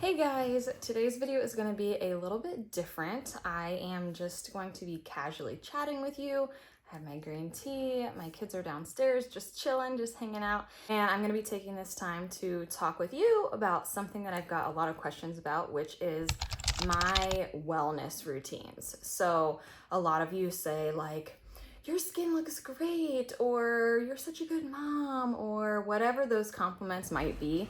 Hey guys, today's video is going to be a little bit different. I am just going to be casually chatting with you. I have my green tea, my kids are downstairs just chilling, just hanging out, and I'm going to be taking this time to talk with you about something that I've got a lot of questions about, which is my wellness routines. So a lot of you say like, your skin looks great, or you're such a good mom, or whatever those compliments might be.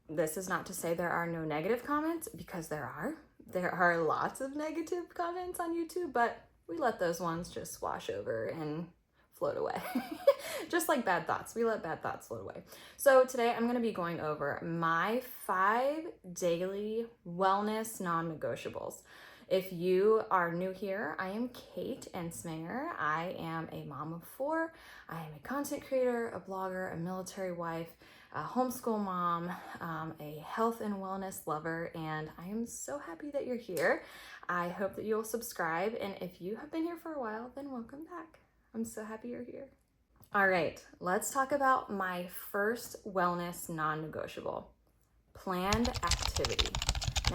This is not to say there are no negative comments, because there are. There are lots of negative comments on YouTube, but we let those ones just wash over and float away. Just like bad thoughts. We let bad thoughts float away. So today I'm going to be going over my 5 daily wellness non-negotiables. If you are new here, I am Kate Ensminger. I am a mom of 4. I am a content creator, a blogger, a military wife, a homeschool mom, a health and wellness lover, and I am so happy that you're here. I hope that you'll subscribe, and if you have been here for a while, then welcome back. I'm so happy you're here. All right, let's talk about my first wellness non-negotiable: planned activity.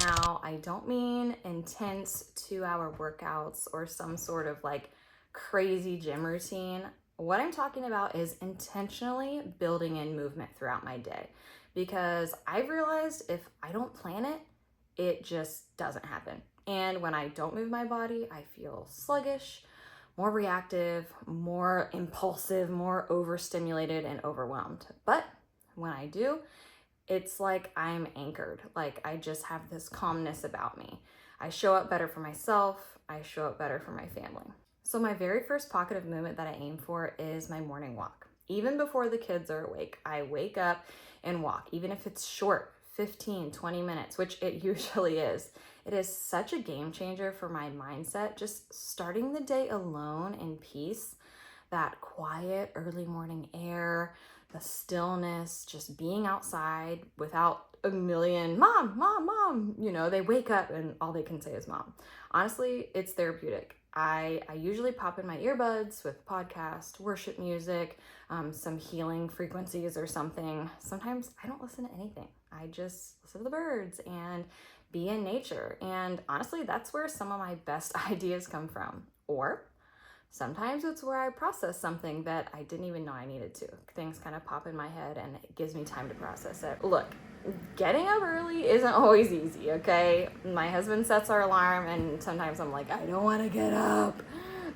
Now, I don't mean intense 2-hour workouts or some sort of like crazy gym routine. What I'm talking about is intentionally building in movement throughout my day, because I've realized if I don't plan it, it just doesn't happen. And when I don't move my body, I feel sluggish, more reactive, more impulsive, more overstimulated and overwhelmed. But when I do, it's like I'm anchored. Like I just have this calmness about me. I show up better for myself. I show up better for my family. So my very first pocket of movement that I aim for is my morning walk. Even before the kids are awake, I wake up and walk, even if it's short, 15, 20 minutes, which it usually is. It is such a game changer for my mindset. Just starting the day alone in peace, that quiet early morning air, the stillness, just being outside without a million mom, they wake up and all they can say is mom. Honestly, it's therapeutic. I usually pop in my earbuds with podcast, worship music, some healing frequencies or something. Sometimes I don't listen to anything. I just listen to the birds and be in nature. And honestly, that's where some of my best ideas come from. Or sometimes it's where I process something that I didn't even know I needed to. Things kind of pop in my head and it gives me time to process it. Look, getting up early isn't always easy, okay? My husband sets our alarm and sometimes I'm like, I don't want to get up.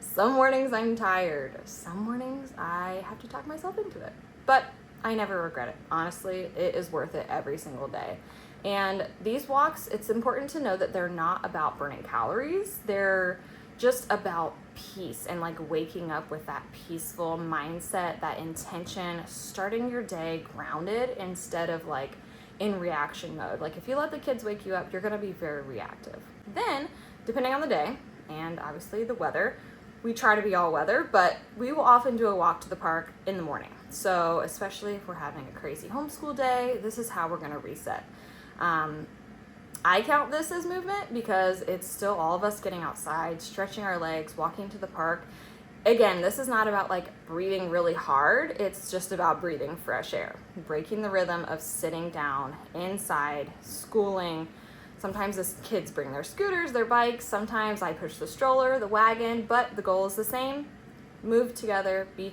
Some mornings I'm tired. Some mornings I have to talk myself into it. But I never regret it. Honestly, it is worth it every single day. And these walks, it's important to know that they're not about burning calories. They're just about peace and like waking up with that peaceful mindset, that intention, starting your day grounded instead of like in reaction mode. Like if you let the kids wake you up, you're gonna be very reactive. Then, depending on the day and obviously the weather, we try to be all weather, but we will often do a walk to the park in the morning. So especially if we're having a crazy homeschool day, this is how we're gonna reset. I count this as movement because it's still all of us getting outside, stretching our legs, walking to the park. Again, this is not about like breathing really hard. It's just about breathing fresh air, breaking the rhythm of sitting down inside, schooling. Sometimes the kids bring their scooters, their bikes. Sometimes I push the stroller, the wagon, but the goal is the same. Move together, be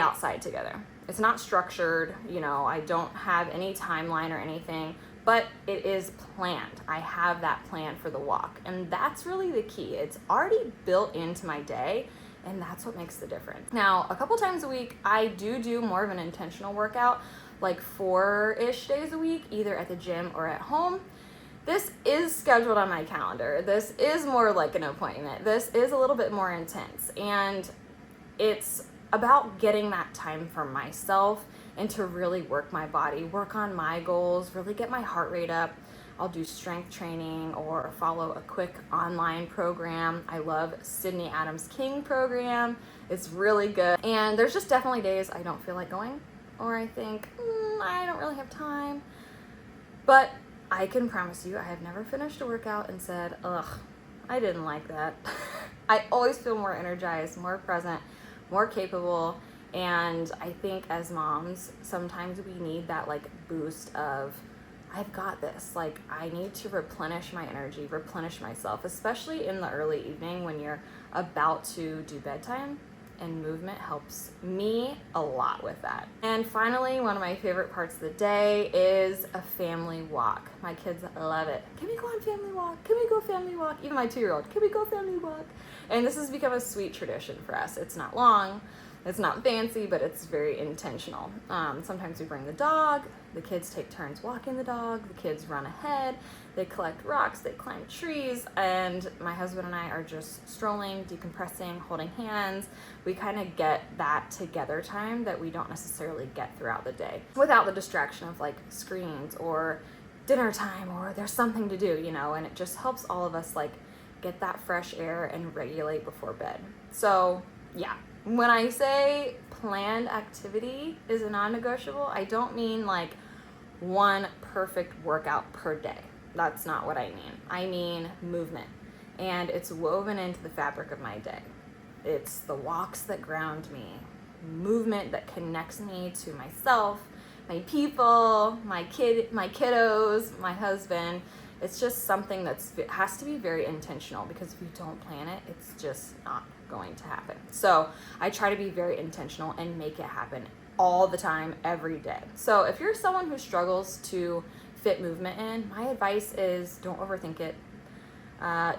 outside together. It's not structured, I don't have any timeline or anything, but it is planned. I have that plan for the walk, and that's really the key. It's already built into my day, and that's what makes the difference. Now, a couple times a week, I do more of an intentional workout, like 4-ish days a week, either at the gym or at home. This is scheduled on my calendar. This is more like an appointment. This is a little bit more intense, and it's about getting that time for myself and to really work my body, work on my goals, really get my heart rate up. I'll do strength training or follow a quick online program. I love Sydney Adams King program. It's really good. And there's just definitely days I don't feel like going, or I think, I don't really have time. But I can promise you, I have never finished a workout and said, ugh, I didn't like that. I always feel more energized, more present, more capable. And I think as moms, sometimes we need that like boost of I've got this. Like, I need to replenish my energy, replenish myself, especially in the early evening when you're about to do bedtime. And movement helps me a lot with that. And finally, one of my favorite parts of the day is a family walk. My kids love it. Can we go on family walk? Can we go family walk? Even my 2-year-old, can we go family walk? And this has become a sweet tradition for us. It's not long, it's not fancy, but it's very intentional. Sometimes we bring the dog, the kids take turns walking the dog, the kids run ahead, they collect rocks, they climb trees, and my husband and I are just strolling, decompressing, holding hands. We kind of get that together time that we don't necessarily get throughout the day without the distraction of like screens or dinner time or there's something to do, you know, and it just helps all of us like get that fresh air and regulate before bed. So yeah, when I say planned activity is a non-negotiable, I don't mean like one perfect workout per day. That's not what I mean. I mean movement, and it's woven into the fabric of my day. It's the walks that ground me, movement that connects me to myself, my people, my kiddos, my husband. It's just something has to be very intentional, because if you don't plan it, it's just not going to happen. So I try to be very intentional and make it happen all the time, every day. So if you're someone who struggles to fit movement in, my advice is don't overthink it.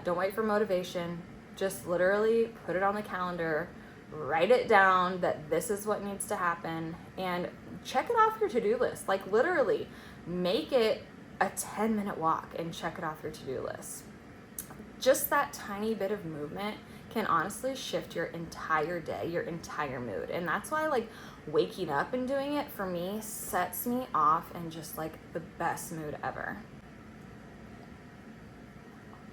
Don't wait for motivation. Just literally put it on the calendar, write it down that this is what needs to happen, and check it off your to-do list. Like literally make it a 10-minute walk and check it off your to-do list. Just that tiny bit of movement can honestly shift your entire day, your entire mood. And that's why like waking up and doing it for me sets me off in just like the best mood ever.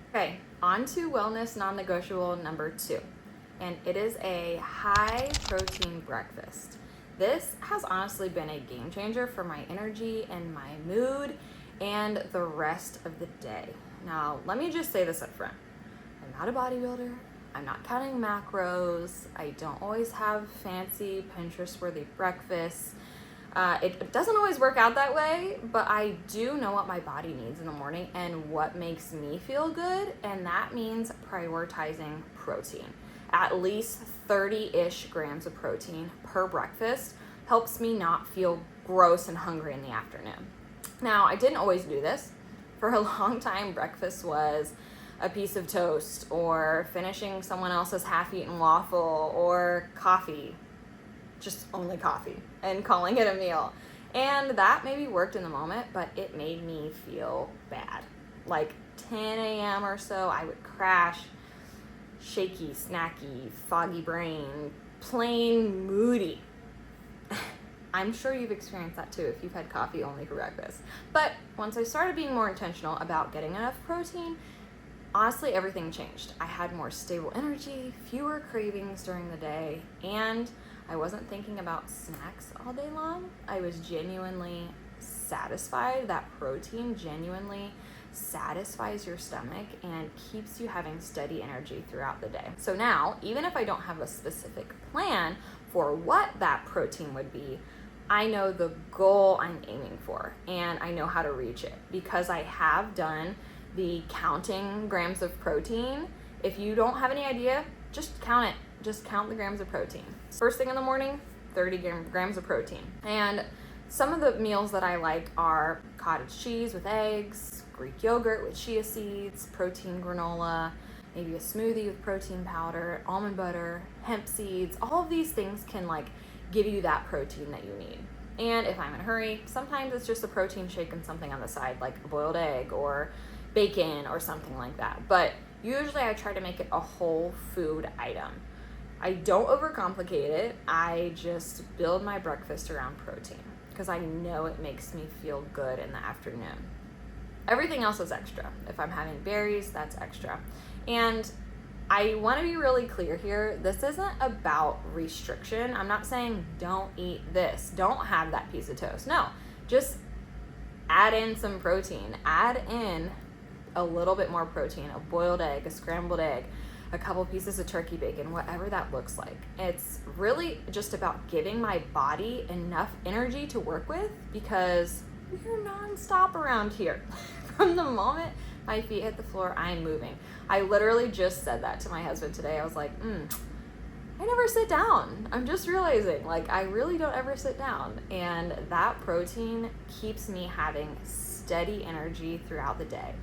Okay, on to wellness non-negotiable number 2. And it is a high protein breakfast. This has honestly been a game changer for my energy and my mood and the rest of the day. Now, let me just say this up front. I'm not a bodybuilder. I'm not counting macros. I don't always have fancy Pinterest-worthy breakfasts. It doesn't always work out that way, but I do know what my body needs in the morning and what makes me feel good, and that means prioritizing protein. At least 30-ish grams of protein per breakfast helps me not feel gross and hungry in the afternoon. Now, I didn't always do this. For a long time, breakfast was a piece of toast or finishing someone else's half-eaten waffle or coffee, just only coffee, and calling it a meal. And that maybe worked in the moment, but it made me feel bad. Like 10 a.m. or so, I would crash, shaky, snacky, foggy brain, plain moody. I'm sure you've experienced that too if you've had coffee only for breakfast. But once I started being more intentional about getting enough protein, honestly, everything changed. I had more stable energy, fewer cravings during the day, and I wasn't thinking about snacks all day long. I was genuinely satisfied. That protein genuinely satisfies your stomach and keeps you having steady energy throughout the day. So now, even if I don't have a specific plan for what that protein would be, I know the goal I'm aiming for, and I know how to reach it because I have done the counting grams of protein. If you don't have any idea, just count it. Just count the grams of protein. First thing in the morning, 30 grams of protein. And some of the meals that I like are cottage cheese with eggs, Greek yogurt with chia seeds, protein granola, maybe a smoothie with protein powder, almond butter, hemp seeds. All of these things can like give you that protein that you need. And if I'm in a hurry, sometimes it's just a protein shake and something on the side, like a boiled egg or bacon or something like that. But usually I try to make it a whole food item. I don't overcomplicate it. I just build my breakfast around protein because I know it makes me feel good in the afternoon. Everything else is extra. If I'm having berries, that's extra. And I want to be really clear here. This isn't about restriction. I'm not saying don't eat this. Don't have that piece of toast. No, just add in some protein. Add in a little bit more protein, a boiled egg, a scrambled egg, a couple pieces of turkey bacon, whatever that looks like. It's really just about giving my body enough energy to work with because we're nonstop around here. From the moment my feet hit the floor, I am moving. I literally just said that to my husband today. I was like, I never sit down. I'm just realizing, like, I really don't ever sit down. And that protein keeps me having steady energy throughout the day.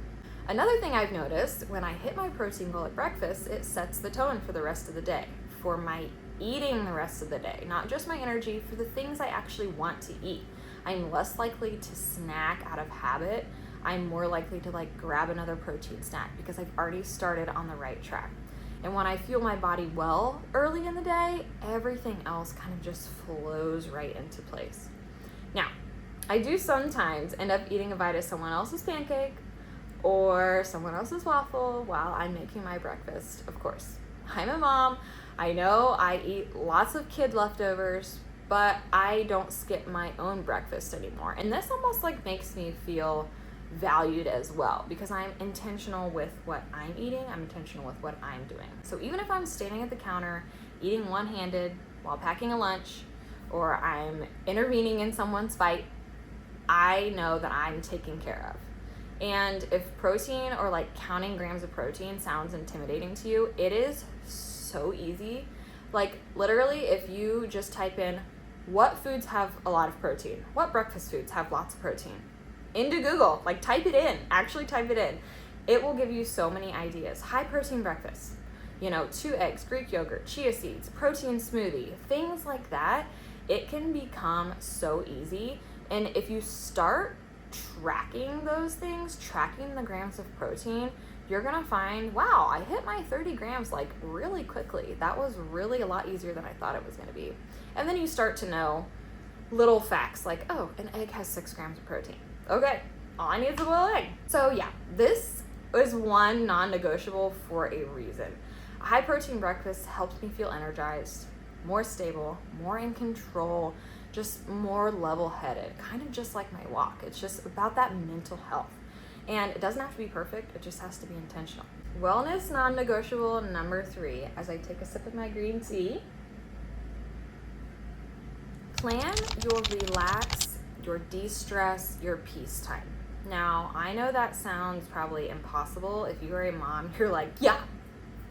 Another thing I've noticed, when I hit my protein goal at breakfast, it sets the tone for the rest of the day, for my eating the rest of the day, not just my energy, for the things I actually want to eat. I'm less likely to snack out of habit. I'm more likely to like grab another protein snack because I've already started on the right track. And when I fuel my body well early in the day, everything else kind of just flows right into place. Now, I do sometimes end up eating a bite of someone else's pancake or someone else's waffle while I'm making my breakfast, of course. I'm a mom. I know I eat lots of kid leftovers, but I don't skip my own breakfast anymore. And this almost like makes me feel valued as well because I'm intentional with what I'm eating. I'm intentional with what I'm doing. So even if I'm standing at the counter eating one-handed while packing a lunch, or I'm intervening in someone's fight, I know that I'm taken care of. And if protein or like counting grams of protein sounds intimidating to you, it is so easy. Like literally, if you just type in what foods have a lot of protein, what breakfast foods have lots of protein, into Google, like type it in, actually type it in. It will give you so many ideas. High protein breakfast, 2 eggs, Greek yogurt, chia seeds, protein smoothie, things like that. It can become so easy. And if you start tracking those things, tracking the grams of protein, you're gonna find, wow, I hit my 30 grams like really quickly. That was really a lot easier than I thought it was gonna be. And then you start to know little facts like, oh, an egg has 6 grams of protein. Okay, all I need is a boiled egg. So yeah, this is one non-negotiable for a reason. A high protein breakfast helps me feel energized, more stable, more in control, just more level-headed, kind of just like my walk. It's just about that mental health. And it doesn't have to be perfect, it just has to be intentional. Wellness non-negotiable number 3, as I take a sip of my green tea. Plan your relax, your de-stress, your peace time. Now, I know that sounds probably impossible. If you are a mom, you're like, yeah,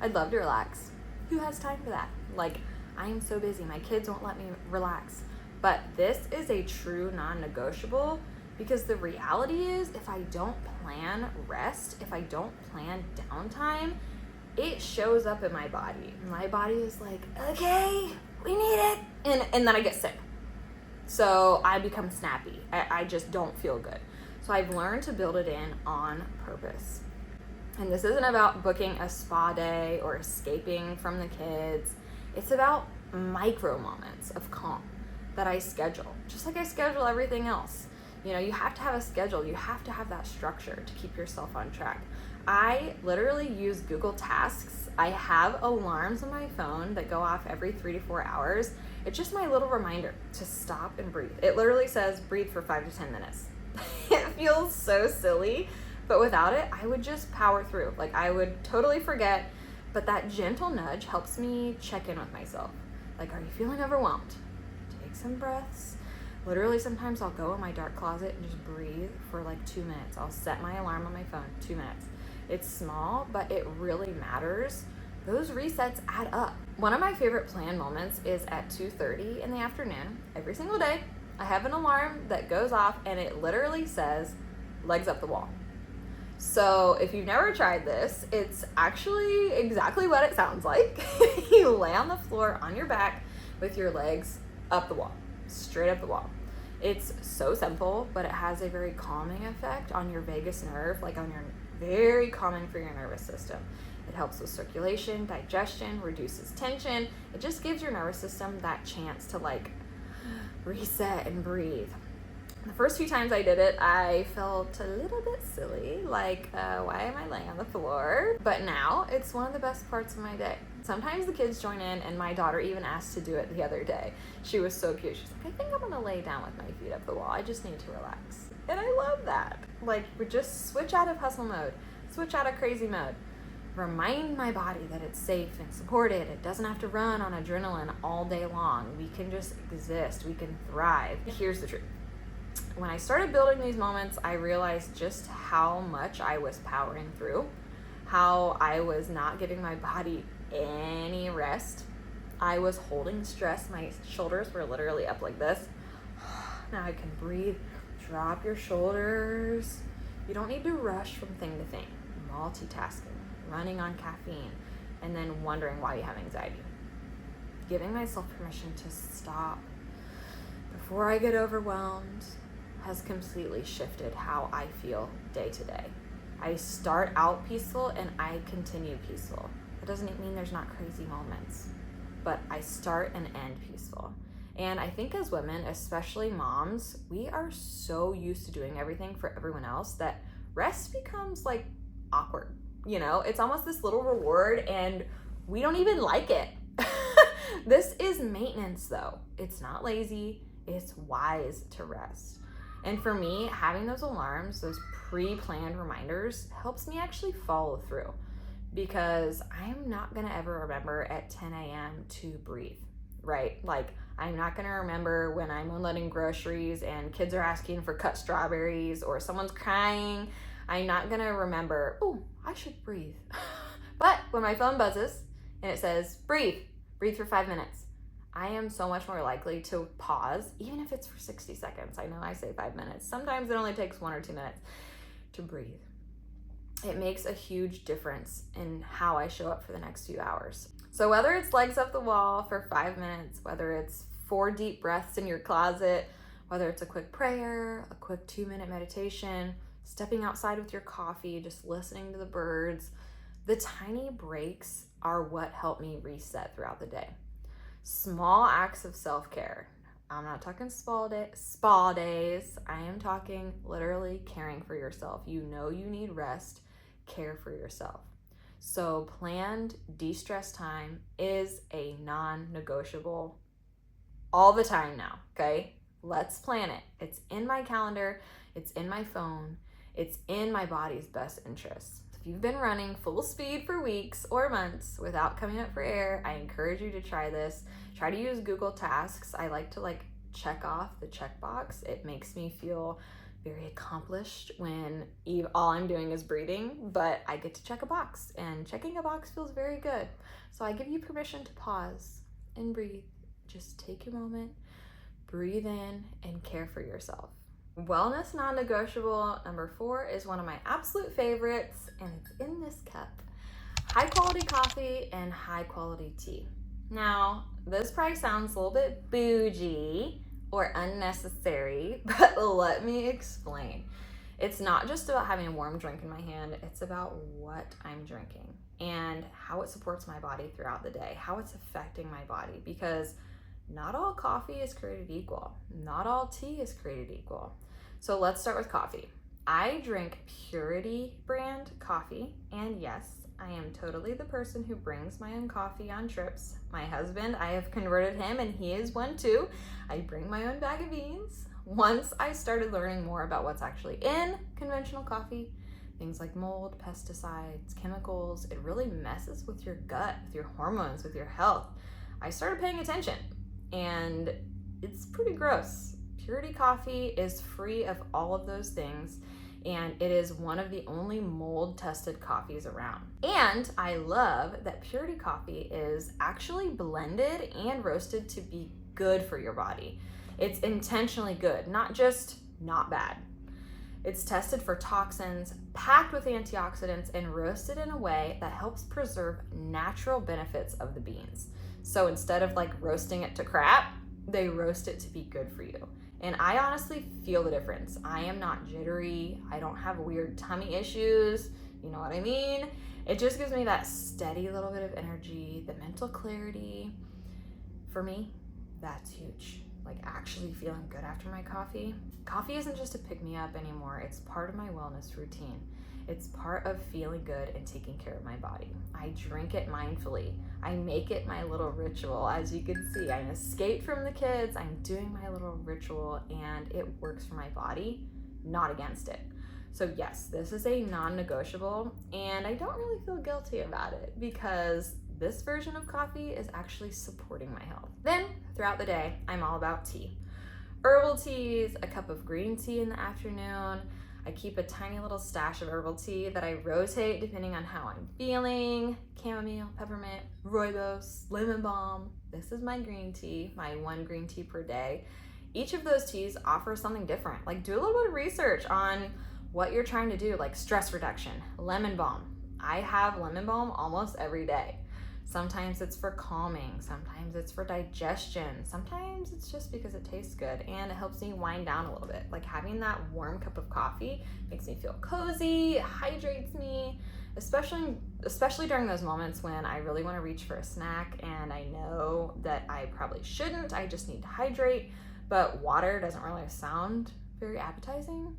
I'd love to relax. Who has time for that? Like, I am so busy. My kids won't let me relax. But this is a true non-negotiable because the reality is if I don't plan rest, if I don't plan downtime, it shows up in my body. My body is like, okay, we need it. And then I get sick. So I become snappy. I just don't feel good. So I've learned to build it in on purpose. And this isn't about booking a spa day or escaping from the kids. It's about micro moments of calm that I schedule, just like I schedule everything else. You have to have a schedule. You have to have that structure to keep yourself on track. I literally use Google Tasks. I have alarms on my phone that go off every 3 to 4 hours. It's just my little reminder to stop and breathe. It literally says breathe for 5 to 10 minutes. It feels so silly, but without it, I would just power through. Like I would totally forget, but that gentle nudge helps me check in with myself. Like, are you feeling overwhelmed? Take some breaths. Literally, sometimes I'll go in my dark closet and just breathe for like 2 minutes. I'll set my alarm on my phone, 2 minutes. It's small, but it really matters. Those resets add up. One of my favorite planned moments is at 2:30 in the afternoon. Every single day, I have an alarm that goes off and it literally says, legs up the wall. So if you've never tried this, it's actually exactly what it sounds like. You lay on the floor on your back with your legs up the wall, straight up the wall. It's so simple, but it has a very calming effect on your vagus nerve, very calming for your nervous system. It helps with circulation, digestion, reduces tension. It just gives your nervous system that chance to reset and breathe. The first few times I did it, I felt a little bit silly, why am I laying on the floor? But now it's one of the best parts of my day. Sometimes the kids join in, and my daughter even asked to do it the other day. She was so cute. She's like, I think I'm gonna lay down with my feet up the wall. I just need to relax. And I love that. We just switch out of hustle mode, switch out of crazy mode. Remind my body that it's safe and supported. It doesn't have to run on adrenaline all day long. We can just exist. We can thrive. Here's the truth. When I started building these moments, I realized just how much I was powering through, how I was not giving my body any rest. I was holding stress. My shoulders were literally up like this. Now I can breathe. Drop your shoulders. You don't need to rush from thing to thing. Multitasking, running on caffeine, and then wondering why you have anxiety. Giving myself permission to stop before I get overwhelmed has completely shifted how I feel day to day. I start out peaceful and I continue peaceful. That doesn't mean there's not crazy moments, but I start and end peaceful. And I think as women, especially moms, we are so used to doing everything for everyone else that rest becomes like awkward. You know, it's almost this little reward and we don't even like it. This is maintenance though. It's not lazy, it's wise to rest. And for me, having those alarms, those pre-planned reminders, helps me actually follow through, because I'm not gonna ever remember at 10 a.m. to breathe, right? Like, I'm not gonna remember when I'm unloading groceries and kids are asking for cut strawberries or someone's crying. I'm not gonna remember, oh, I should breathe. But when my phone buzzes and it says, breathe for 5 minutes, I am so much more likely to pause, even if it's for 60 seconds. I know I say 5 minutes. Sometimes it only takes 1 or 2 minutes to breathe. It makes a huge difference in how I show up for the next few hours. So whether it's legs up the wall for 5 minutes, whether it's 4 deep breaths in your closet, whether it's a quick prayer, a quick 2-minute meditation, stepping outside with your coffee, just listening to the birds, the tiny breaks are what help me reset throughout the day. Small acts of self-care. I'm not talking spa days. I am talking literally caring for yourself. You know you need rest. Care for yourself. So planned de-stress time is a non-negotiable all the time now, okay? Let's plan it. It's in my calendar. It's in my phone. It's in my body's best interest. If you've been running full speed for weeks or months without coming up for air, I encourage you to try this. Try to use Google Tasks. I like to check off the checkbox. It makes me feel very accomplished when all I'm doing is breathing, but I get to check a box, and checking a box feels very good. So I give you permission to pause and breathe. Just take your moment, breathe in, and care for yourself. Wellness non-negotiable number 4 is one of my absolute favorites, and it's in this cup. High quality coffee and high quality tea. Now, this probably sounds a little bit bougie or unnecessary, but let me explain. It's not just about having a warm drink in my hand, it's about what I'm drinking and how it supports my body throughout the day, how it's affecting my body, because not all coffee is created equal. Not all tea is created equal. So let's start with coffee. I drink Purity brand coffee, and yes, I am totally the person who brings my own coffee on trips. My husband, I have converted him, and he is one too. I bring my own bag of beans. Once I started learning more about what's actually in conventional coffee, things like mold, pesticides, chemicals, it really messes with your gut, with your hormones, with your health. I started paying attention, and it's pretty gross. Purity coffee is free of all of those things, and it is one of the only mold-tested coffees around. And I love that Purity coffee is actually blended and roasted to be good for your body. It's intentionally good, not just not bad. It's tested for toxins, packed with antioxidants, and roasted in a way that helps preserve natural benefits of the beans. So instead of roasting it to crap, they roast it to be good for you. And I honestly feel the difference. I am not jittery. I don't have weird tummy issues. You know what I mean? It just gives me that steady little bit of energy, the mental clarity. For me, that's huge. Actually feeling good after my coffee. Coffee isn't just a pick-me-up anymore. It's part of my wellness routine. It's part of feeling good and taking care of my body. I drink it mindfully. I make it my little ritual. As you can see, I'm escaped from the kids. I'm doing my little ritual, and it works for my body, not against it. So yes, this is a non-negotiable, and I don't really feel guilty about it because this version of coffee is actually supporting my health. Then throughout the day, I'm all about tea. herbal teas, a cup of green tea in the afternoon. I keep a tiny little stash of herbal tea that I rotate depending on how I'm feeling. Chamomile, peppermint, rooibos, lemon balm. This is my green tea, my 1 green tea per day. Each of those teas offers something different. Like, do a little bit of research on what you're trying to do, like stress reduction, lemon balm. I have lemon balm almost every day. Sometimes it's for calming, sometimes it's for digestion, sometimes it's just because it tastes good and it helps me wind down a little bit. Like having that warm cup of coffee makes me feel cozy, it hydrates me, especially during those moments when I really want to reach for a snack and I know that I probably shouldn't, I just need to hydrate, but water doesn't really sound very appetizing.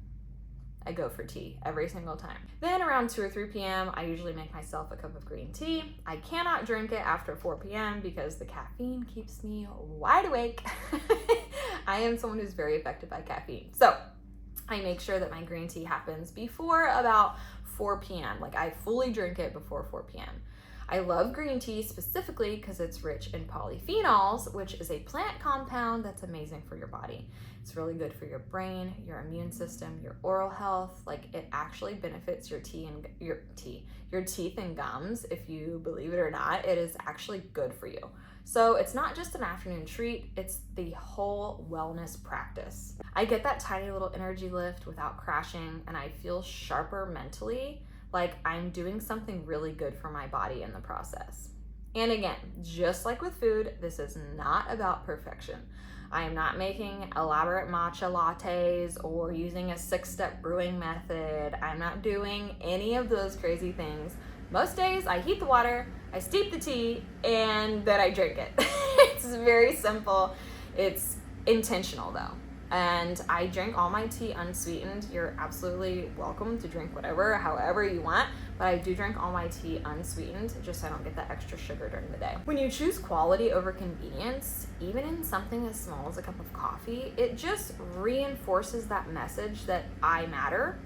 I go for tea every single time. Then around 2 or 3 p.m., I usually make myself a cup of green tea. I cannot drink it after 4 p.m. because the caffeine keeps me wide awake. I am someone who's very affected by caffeine. So I make sure that my green tea happens before about 4 p.m. Like I fully drink it before 4 p.m. I love green tea specifically because it's rich in polyphenols, which is a plant compound that's amazing for your body. It's really good for your brain, your immune system, your oral health. Like it actually benefits your teeth and gums. If you believe it or not, it is actually good for you. So it's not just an afternoon treat, it's the whole wellness practice. I get that tiny little energy lift without crashing and I feel sharper mentally, like I'm doing something really good for my body in the process. And again, just like with food, this is not about perfection. I am not making elaborate matcha lattes or using a 6-step brewing method. I'm not doing any of those crazy things. Most days I heat the water, I steep the tea, and then I drink it. It's very simple. It's intentional though. And I drink all my tea unsweetened. You're absolutely welcome to drink whatever, however you want, but I do drink all my tea unsweetened just so I don't get that extra sugar during the day. When you choose quality over convenience, even in something as small as a cup of coffee, it just reinforces that message that I matter,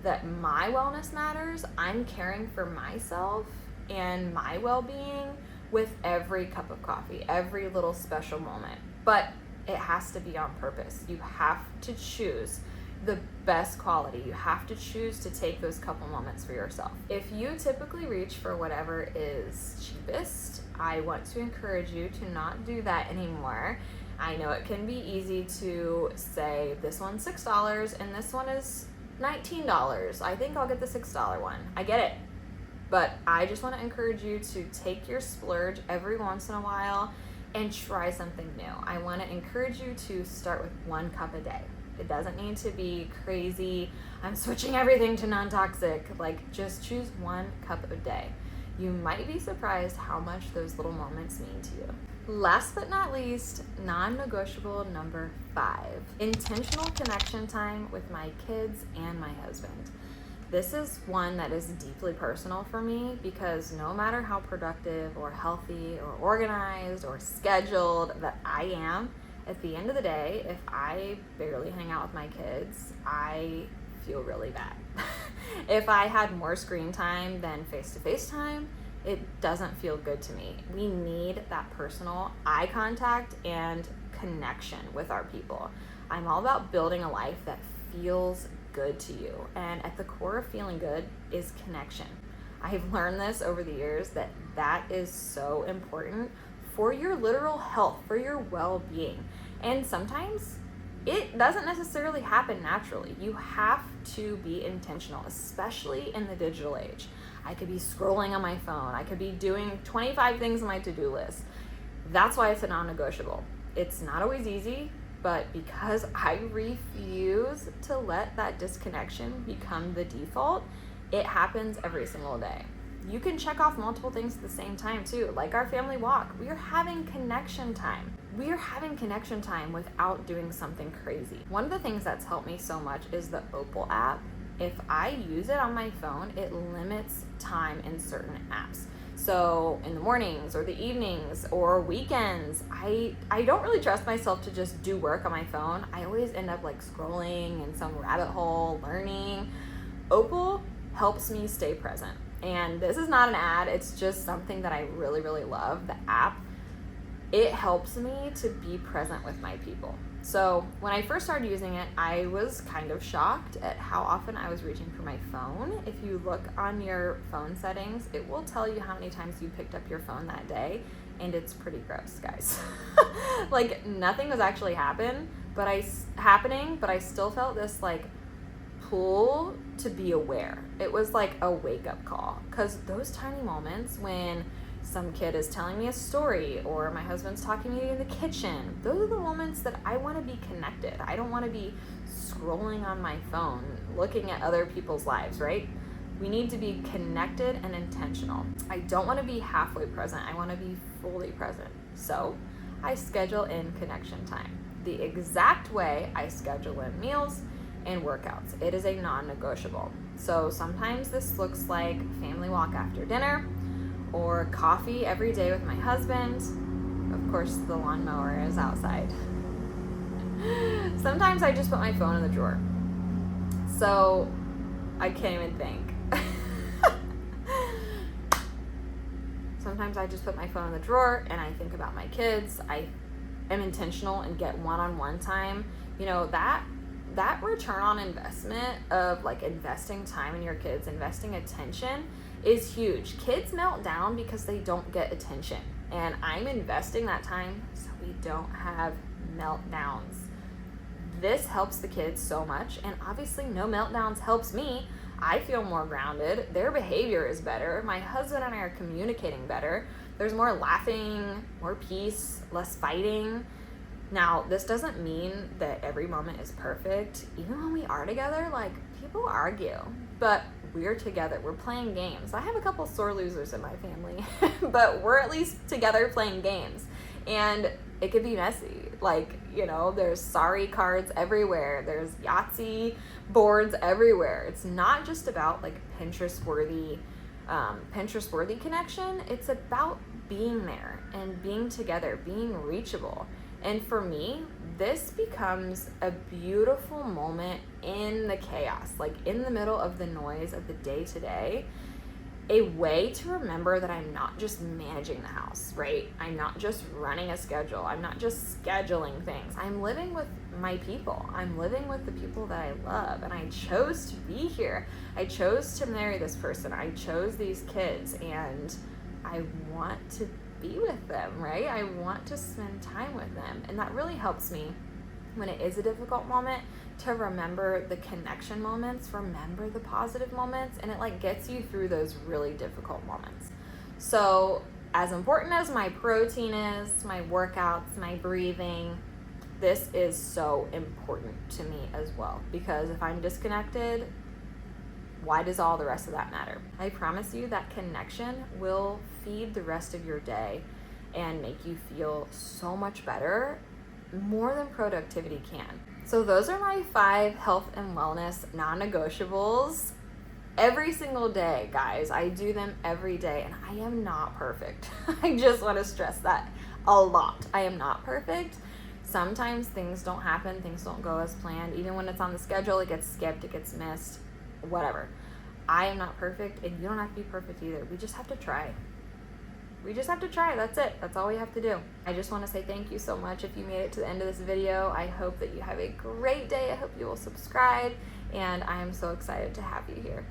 that my wellness matters. I'm caring for myself and my well-being with every cup of coffee, every little special moment. But it has to be on purpose. You have to choose the best quality. You have to choose to take those couple moments for yourself. If you typically reach for whatever is cheapest, I want to encourage you to not do that anymore. I know it can be easy to say this one's $6 and this one is $19. I think I'll get the $6 one. I get it. But I just want to encourage you to take your splurge every once in a while and try something new. I want to encourage you to start with 1 cup a day. It doesn't need to be crazy. I'm switching everything to non-toxic. Like, just choose 1 cup a day. You might be surprised how much those little moments mean to you. Last but not least, non-negotiable number 5, intentional connection time with my kids and my husband. This is one that is deeply personal for me because no matter how productive or healthy or organized or scheduled that I am, at the end of the day, if I barely hang out with my kids, I feel really bad. If I had more screen time than face-to-face time, it doesn't feel good to me. We need that personal eye contact and connection with our people. I'm all about building a life that feels good to you, and at the core of feeling good is connection. I've learned this over the years that is so important for your literal health, for your well-being. And sometimes it doesn't necessarily happen naturally. You have to be intentional, especially in the digital age. I could be scrolling on my phone. I could be doing 25 things on my to-do list. That's why it's a non-negotiable. It's not always easy, but because I refuse to let that disconnection become the default, it happens every single day. You can check off multiple things at the same time too, like our family walk. We are having connection time. We are having connection time without doing something crazy. One of the things that's helped me so much is the Opal app. If I use it on my phone, it limits time in certain apps. So in the mornings or the evenings or weekends, I don't really trust myself to just do work on my phone. I always end up like scrolling in some rabbit hole, learning. Opal helps me stay present. And this is not an ad, it's just something that I really, really love. The app, it helps me to be present with my people. So when I first started using it, I was kind of shocked at how often I was reaching for my phone. If you look on your phone settings, it will tell you how many times you picked up your phone that day, and it's pretty gross, guys. Like nothing was actually happening, but I still felt this like pull to be aware. It was like a wake-up call, because those tiny moments when some kid is telling me a story or my husband's talking to me in the kitchen, those are the moments that I want to be connected. I don't want to be scrolling on my phone looking at other people's lives, right? We need to be connected and intentional. I don't want to be halfway present. I want to be fully present. So I schedule in connection time the exact way I schedule in meals and workouts. It is a non-negotiable. So sometimes this looks like family walk after dinner, or coffee every day with my husband. Of course, the lawnmower is outside. Sometimes I just put my phone in the drawer. So I can't even think. Sometimes I just put my phone in the drawer and I think about my kids. I am intentional and get one-on-one time. You know, that return on investment of like investing time in your kids, investing attention, is huge. Kids melt down because they don't get attention, and I'm investing that time so we don't have meltdowns. This helps the kids so much, and obviously no meltdowns helps me. I feel more grounded. Their behavior is better. My husband and I are communicating better. There's more laughing, more peace, less fighting. Now, this doesn't mean that every moment is perfect. Even when we are together, like, people argue, but we're together. We're playing games. I have a couple sore losers in my family, but we're at least together playing games. And it could be messy. Like, you know, there's sorry cards everywhere. There's Yahtzee boards everywhere. It's not just about like Pinterest-worthy connection. It's about being there and being together, being reachable. And for me, this becomes a beautiful moment in the chaos, like in the middle of the noise of the day-to-day, a way to remember that I'm not just managing the house, right? I'm not just running a schedule. I'm not just scheduling things. I'm living with my people. I'm living with the people that I love, and I chose to be here. I chose to marry this person. I chose these kids, and I want to be with them, right? I want to spend time with them. And that really helps me when it is a difficult moment to remember the connection moments, remember the positive moments, and it like gets you through those really difficult moments. So as important as my protein is, my workouts, my breathing, this is so important to me as well, because if I'm disconnected, why does all the rest of that matter? I promise you that connection will feed the rest of your day and make you feel so much better, more than productivity can. So those are my 5 health and wellness non-negotiables. Every single day, guys, I do them every day, and I am not perfect. I just want to stress that a lot. I am not perfect. Sometimes things don't happen, things don't go as planned. Even when it's on the schedule, it gets skipped, it gets missed, whatever. I am not perfect, and you don't have to be perfect either. We just have to try. We just have to try. That's it. That's all we have to do. I just want to say thank you so much if you made it to the end of this video. I hope that you have a great day. I hope you will subscribe, and I am so excited to have you here.